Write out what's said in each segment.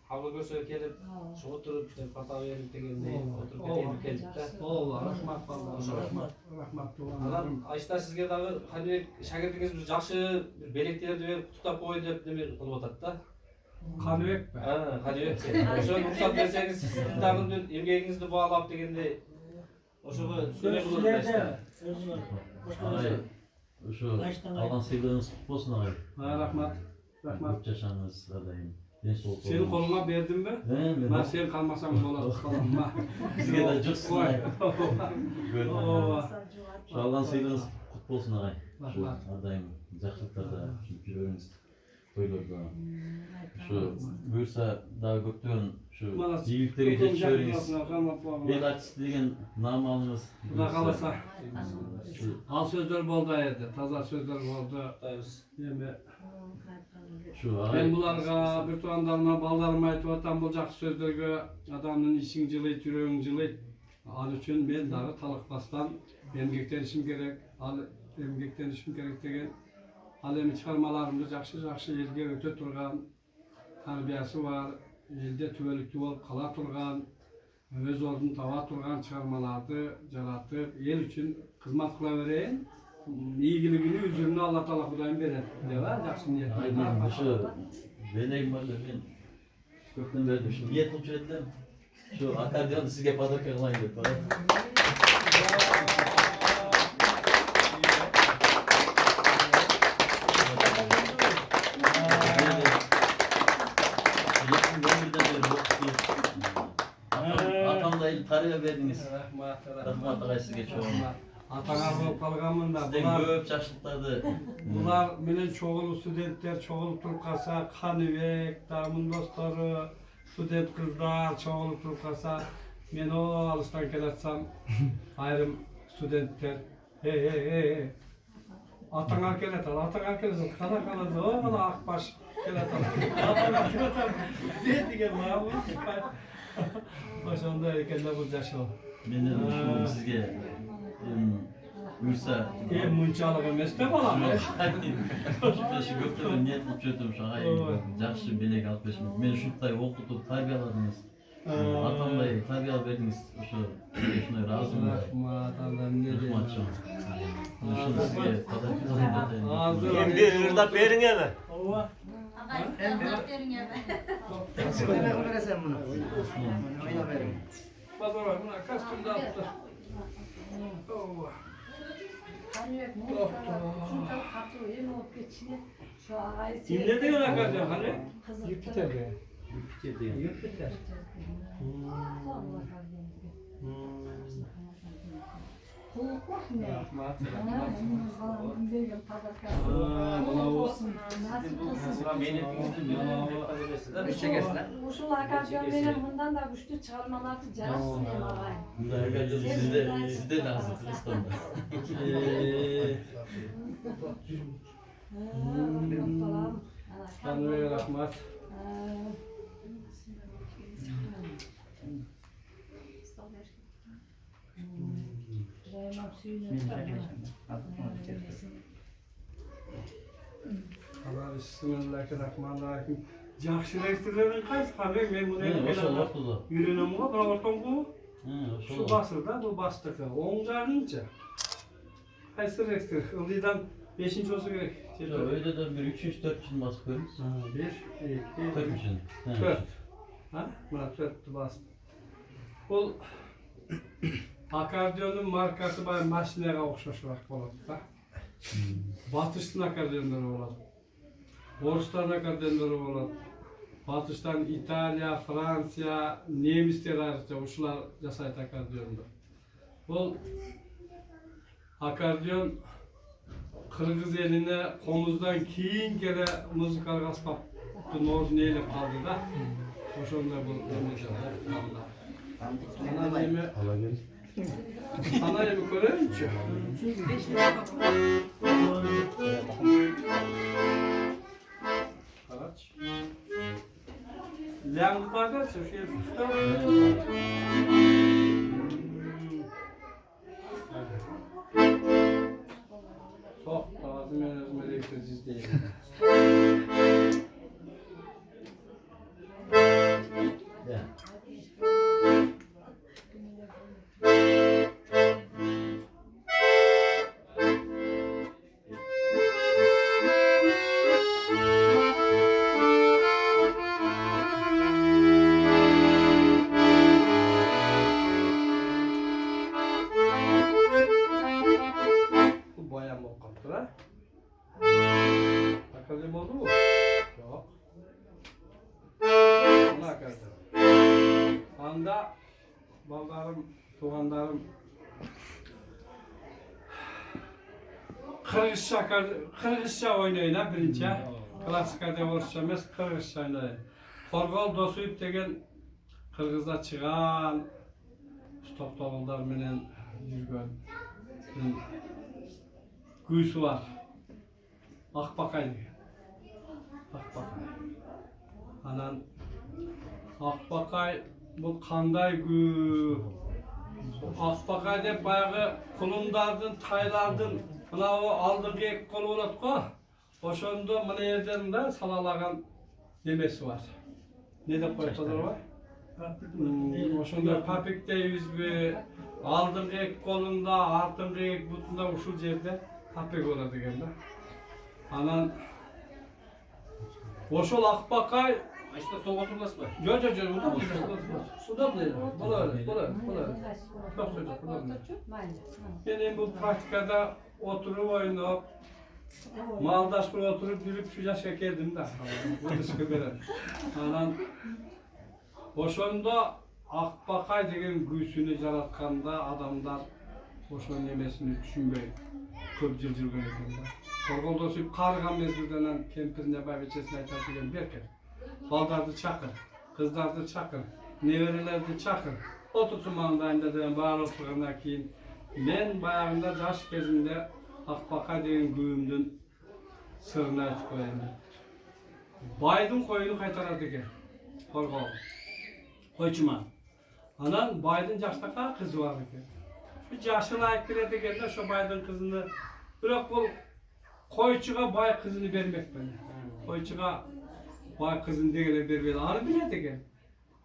Havlu görsel kelip, şu oturup işte pata verip degende oturup keteyip kelip de. Allah rahmat Allah rahmat. Adam ayta sizge dagı hani şagirdiniz biz jakşı beleklerdi verip tutap koy dep neme kılıp atat da. Kanıbek mi? Ha, kanıbek. Oşo ruhsat berseniz sizin dagı emgeğinizdi bağlap degende. Oşoga söyle bulur işte. Şu Allah'ın sevdiğiniz kutlu olsun ağabey. Rahmat. Rahmat. Yaşanınız adayım. Senin koluna verdim mi? Ben sen kalmasam dolar kalamma. Sizge de cıksın ağabey. Şu Allah'ın sevdiğiniz kutlu olsun ağabey. Şu adayım. Жақсылықтарда жүрегіңіз тойларда. Şu buyursa daha göktürün şu iyiliklerге жетişörіңіз. El açısı деген nam alınız. Buna kalırsa. Al sözler boldu ayette. Taza sözler boldu. Ben bularga bir tuğandarıma ballarıma aytıp atan bu jakşı sözlerge adamın işin жылыйт, yüreğin жылыйт. Al üçün ben dağı talıkbastan emgektenişim gerek. Emgektenişim gerek degen alemi çıkarmalarımda jakşı elge öte turgan tarbiyası var. Elde tübölüktü bolup kala turgan, öz ordunu tava turgan çıkarmalardı jaratıp el üçün hizmet kıla vereyim. İyigiligini üzerine Allah Teala Kudayım verir. Deva jakşı niyet. Aynen şu benim var ben kökten verdim şu niyet kılıp ettim. Şu akordeon sizge padarka kılayım dep. Atamda tarbiye verdiniz. Rahmat ağay sizge çok. Atanar bolup kalganmın da Sizden köp жақсылықтарды. Bular menen çoğulu studentler çoğulu turup kalsa, Kanıbek, damın dostları, student kızlar çoğulu turup kalsa, men o alıştan kelatsam, ayrım studentler, hey. Atanar kelatar, kana kanadı, o kana akbaş kelatar. Atanar kelatar, diye diye mağabı. Başında erkenler bu jaşı o. Menen sizge buyursa Munçalık emes de bala. Şu köpten niyet kılıp jettim şu ağay. Жақсы белек алып беришмек. Мени ушундай окутуп тарбияладыңыз. Атамдай тарбия бердиңиz. Ошоной ыраазымын. Rahmat Allah'ım ne diyeyim. Рахмат чоң. Ушуну сизге подарок кылайын деп атайын. Hem bir ırdak verin hemen. Hem bir ırdak verin hemen. Onu veresen bunu. Onu verin. Bazara buna kastımda attı. İmle diyor arkadaşlar hani? Jüpiter be. Jüpiter. Rahmat. Uşul akaryonların bundan da güçlü çıkarmaları jarasın hem ağayın. Sizde lazım Kırgızistan'da. Tanrı'ya rahmat. Allah bismillahirrahmanirrahim. Jakşı restoranın kaysı kabek men bunu yürünem bu, bana ortam bu. Şu basırda bu bastıkı. Oğun jarınca. Kaysı restoran? Ilıydan 5. olsa gerek. Öyle de bir 3. 4. basıp koymuş. 1, 2, 4. 4. Ha? Buna 4 bastı. Bu akordiyonun markası bay maşinaya okşaşarak болады da. Batıştın akordiyonları болады. Orusların akordiyonları болады. Batıştan İtalya, Fransiya, Nemisler ayrıca uşular jasayt akordiyonda. Bu akordiyon Kırgız eline komuzdan keyin gele müzikal aspaptın ordu neylep kaldı da. Oşonda bu ana yemi ana yemi görüyor musun? Kaç? Lağım kaçsa şey tutar. Çok ağzım özüme elektriksiz değil. Ya. Bu bayan mı kaptı ha? Bakalım oldu mu? Yok. Ona kadar. Anda ballarım, tuğanlarım Kırgızça oynayın ha birinci. Klasika devorsa emas, Kırgızça oynayın. Korgol Dosuyup degen Kırgızda çıkan Toktogullar menen yürgön güysü var. Akbakay diyor. Akbakay. Anan Akbakay bu kanday gü. Akbakay dep bayağı kulundardın, taylardın, mına o aldırgı ek kolu olat ko. Oşonda mına yerden de salalagan nemesi var. Ne de koytalar var? Oşonda papik de yüzbü, aldırgı ek kolunda, artırgı ek butunda uşul yerde papik oladı gende. Anan oşol Akbakay İşte soğuk oturması var. Yok, udoblaydı. Böyle. Çok çocuk, udoblaydı. Benim bu praktikada oturup oynayıp, maldaş bir oturup yürüp şu yaşa geldim de. Bu dışkı veren. Anan, oşonda Akbakay degen güysünü yaratkanda adamlar oşon yemesini düşünmeyi köp jıl görüyorlar. Korgolda süp kargan mezgilden kempirine baybeçesine aytar degen berker. Baldardı çakır, kızlardı çakır, neverilerdi çakır. Otursun mandayında dedim, bağır oturduğundan keyin men bayağında yaş kezinde Akbakay degen güyümdün sırrını aytıp koyayım. Baydın koyunu kaytarar degen, korgol. Koyçuma. Anan baydın yaştaka kızı var degen. Şu yaşına ayıp bile degende şu baydın kızını, bırak bu koyçuğa bay kızını vermek bana. Koyçuğa bay kızın degene berbedi, anı bile degen.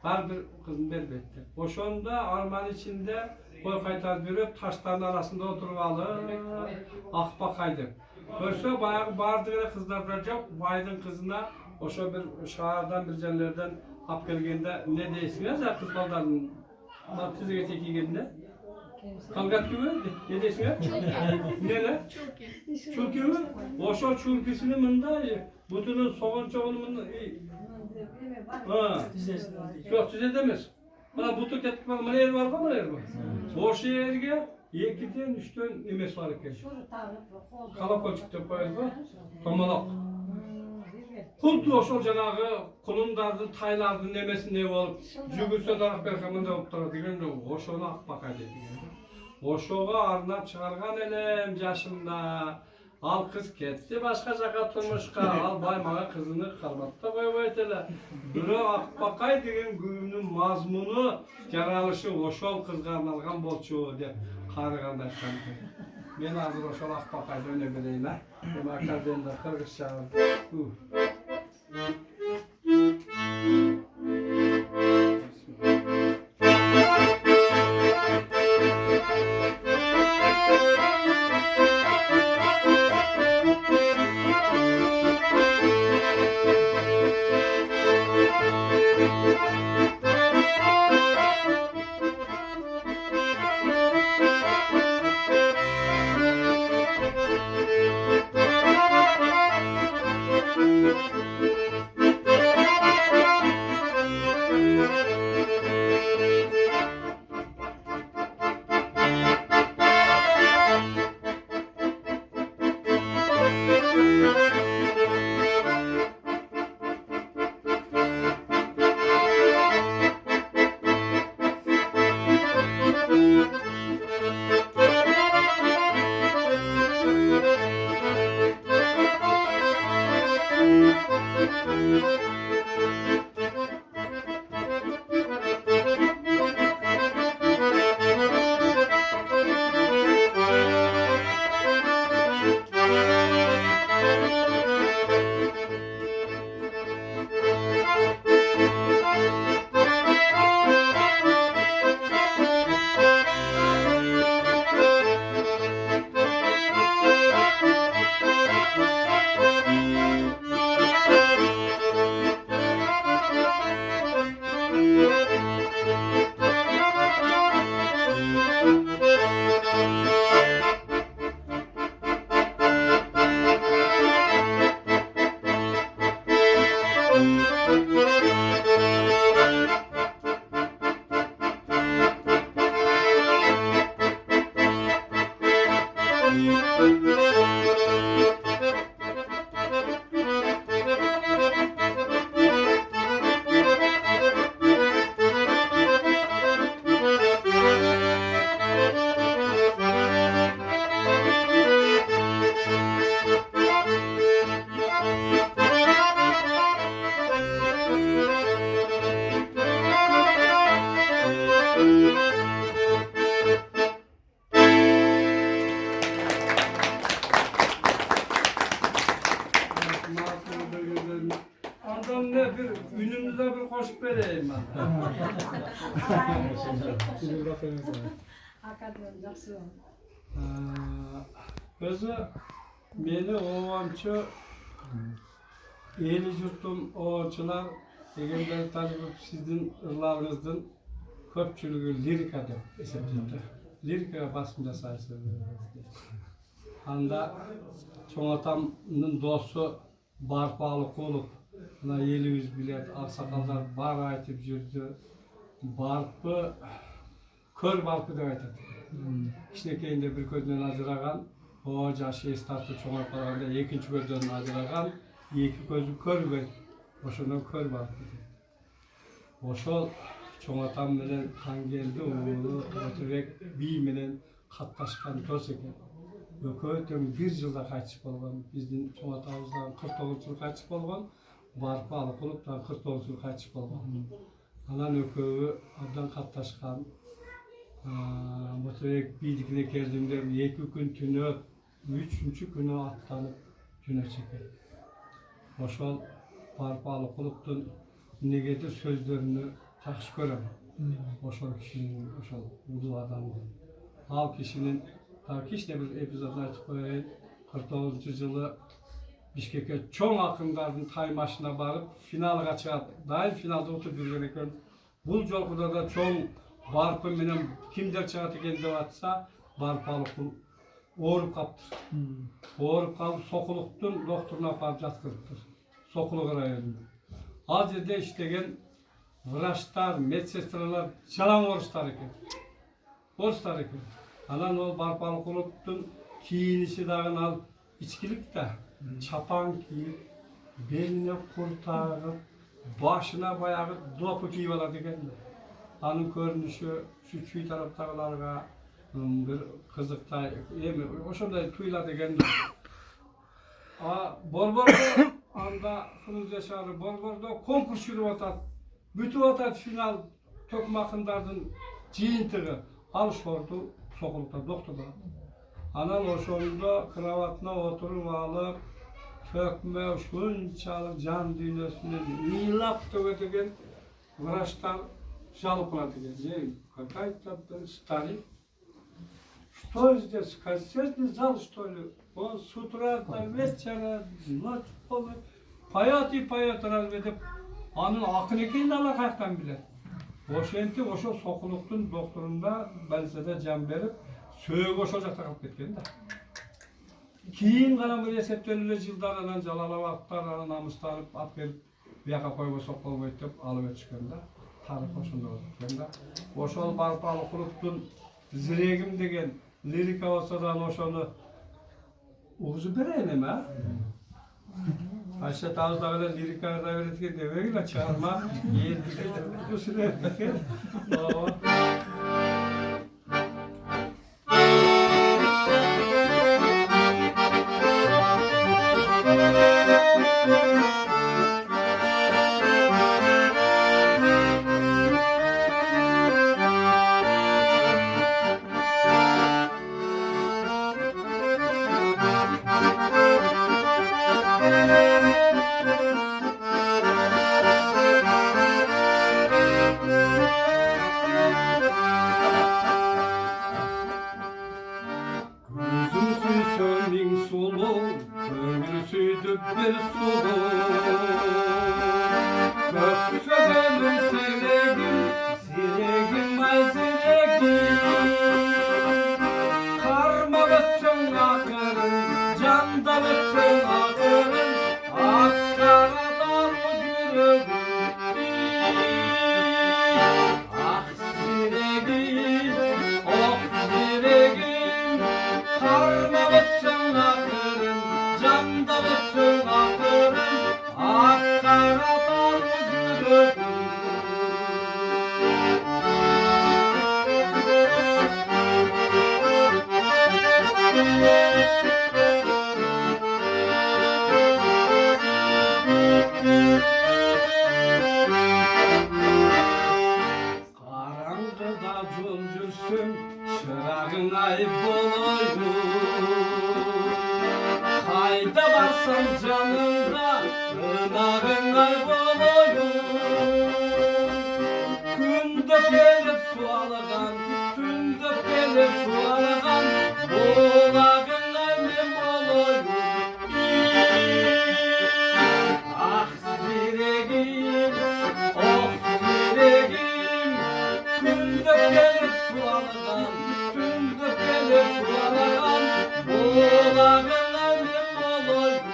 Her bir kızın berbedi. Oşonda arman içinde koy kaytar verip taşların arasında oturgalı Akbakay'dı. Görse bayağı bağırdığına kızlar bırakacak, baydın kızına oşo bir şahırdan bir cenlerden hap gelgende ne deysiniz ya kız baldarının tizege tekigende. Kangat gibi ne deysiniz? Ne ne? Çulki mi? Oşo çulkisini mında butunun soğun çoğunu mında yok size demez. Bana butu ketip bana mı yer var mı yer var? Boş yerge 2'den 3'ten nimes var ekan. Kala koçukta koyuldu. Tomalak. Kultu oşol janağı kulundardın, taylardın nemesi ne olup jügürse darak berkamında optara degen de oşona Akbakay dedi. Oşoğa arnap çıkargan elem yaşımda. Al kız ketdi başka jaka turmuşka, al baymağa kızını kalmatta koyup ötele. Biri Akbakay degen güyümnün mazmunu jaralışı oşol kızga arnalgan bolçu dep karıganda aytkan. Men hazır oşol Akbakay'da öne bileyim ha. Hem akademide Kırgızça. bir koşup vereyim ben. Hakikaten жақсы. Özü meni oğançı eli yurtum oğançılar egemden tanıp sizin ırlarınızdan köpçülüğü lirik adam esepteydi. Lirika basımda sayısı. Anda çoğun atamın dostu barpalık olup buna 700 bilet aksakallar bar aytıp жүрді. Barpı kör barpı da aytады. Кичинекейинде bir көздөн ажыраган, o жашы эстартып чоңоюп калганда экинчи көздөн ажыраган, эки көзү көрбөйт. Ошондон көр барпы. Ошол чоң атам менен Тангелди уулу Өтөбек бий менен катташкан дос экен. Экөө тең 1 жылда кайтыш болгон. Биздин чоң атабыздан 49-жыл кайтыш болгон. Барпы алып болуп, 49-жыл кайтыш болгон. Анан экөө абдан катташкан. Өтөбек бийлигине келдимде 2 күн түнөп, 3-чү күнү аттанып жөнөп чекет. Ошол барпы алып болуптун негеди сөздөрүнү жакшы көрөм. Ошол кишинин, ошол улуу адамдын. Ал кишинин кичине бир эпизодун айтып коеюн. 49-жылы Бишкекке чоң акындардын таймашына барып, финалга чыгат. Дайым финалда утуп жүргөн экен. Бул жолкуда да чоң барпы менен кимдер чыгат экен деп атса, барпалык ооруп калыптыр. Ооруп калып, Сокулуктун доктуруна апарып жаткырыптыр. Сокулук районунда. Ал жерде иштеген врачтар, медсестралар жалаң орустар экен. Орустар экен. Анан ол барпалыктын кийиниши дагы ал ичкилик да. Çapan kiyip, beline kur tağıp, başına bayağı dopu kiyip aladı kendi. Anın görünüşü şu çiğ taraftağılarga bir kızıkta, oşonda tuyladı kendi. Borbor'da anda Fırız Yaşarı Borbor'da konkurs yürüp atat. Bütün atat final Tökmakındar'dın ciyintiği alış oldu Sokulukta, doktorda. Anan oşonda kravatına oturup alıp tökme şunçalık can dünyasından iylap töketigen vraçlar жалоб платили. Какая-то старик. Что здесь? Концертный зал, что ли? Он с утра до вечера, ночь полная. Поет и поет разве деп. Анын акын экенин ала каяктан билет. Ошентип ошол Сокулуктун докторунда больницада жан берип, сөөгү ошол жакта калып кеткен да. Кийин гана бир эсептелүү жылдар анан Жалалабадтар анан намыстанып ап келип, бияка койбосок болбойт деп алып өтүшкөн да. Тарих ошондо өткөн да. Ошол барпалык клубтун Зирегим деген лирика болсо да ошону угузуп берейин эми, а? Ayşe Tavuz'da böyle liriklarda öğretken de böyle çağırma, yerdiğinde usulü öğretken. Hayda varsan canımda, ınağın ay boloyum. gelip su algan, tündük gelip su algan, bulağına men olayım. Ah yüreğim, oh yüreğim, tündük gelip su algan, tündük gelip su algan, bulağına men olayım.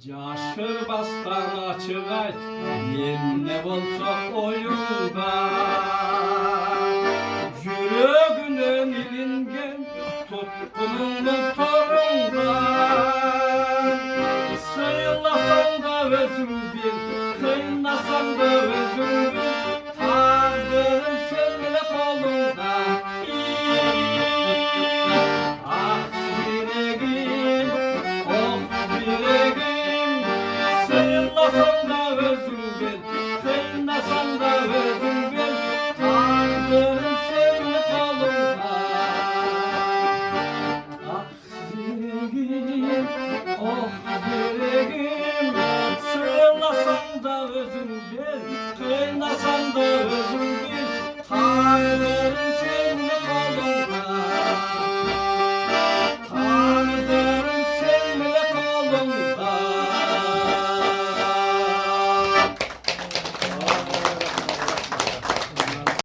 Yaşır bastan açık ayt, men ne bolsa oyunda. Yüreğine ilingen, tutkunun torunda. Sıylasan da özüm bil, kıynasan da özüm bil, tağdırım senin kolunda. Ah yüreğim, oh yüreğim, sıylasan da özüm bil, kıynasan da özüm bil, tağdırım senin kolunda. Ah yüreğim, oh yüreğim, sığlasan da özün bil, kıynasan